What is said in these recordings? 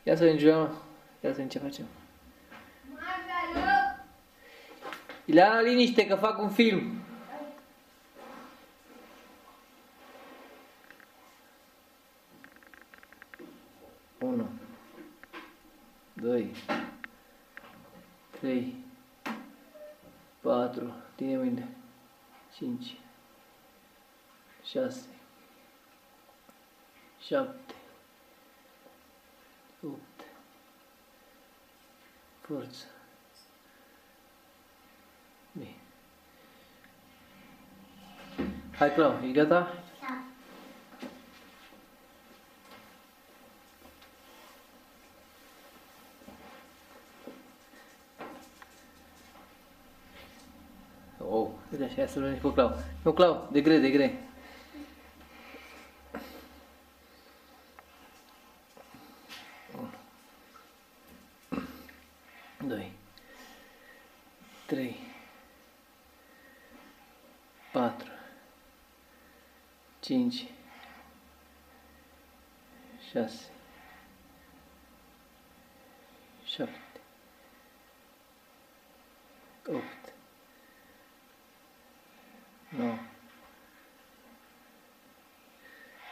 Ia să vedem, Giuliana. Ia să vedem ce facem. Ileana, liniște că fac un film. Unu, 2, 3, 4, tine mâine, 5, 6, 7, 8, forță. Bine. Hai, Clau, e gata? Da. Oh, uite așa, ia să vedem pe Clau. Nu, Clau, de gre, de gre. Doi, 3, 4, 5, 6, 7, 8, 9,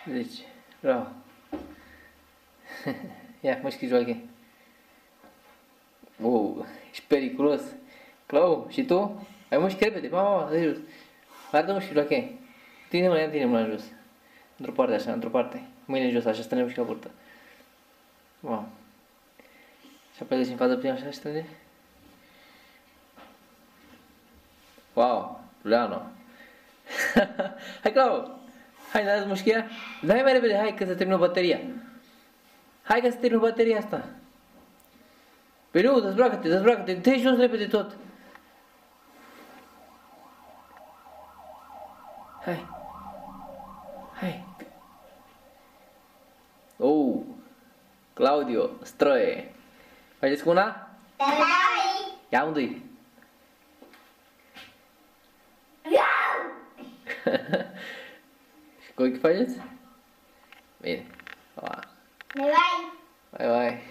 10. Bravo. Ia, mă scrii joache. Wow, ești periculos. Clau, și tu? Hai mușchi repede, mama, de jos. Arată mușchi joache. Tine mâna, tine mâna jos. Într-o parte așa, într-o parte. Mâine jos, așa, strâne mușchi la burtă. Wow. Și apoi în față prima așa, strâne. Wow, Giuliano. Hai, Clau. Hai, dați mușchia. Dai mai repede, hai că să termină bateria. Hai că să termină bateria asta. Păi nu, dezbracă-te, dezbracă-te, dă jos repede tot. Hai. Hai. Oh, Claudio, stroie. Faceți cu una? Dai! Ia unde-i? Și cu ochi faceți? Bine. Bye bye! Bye bye.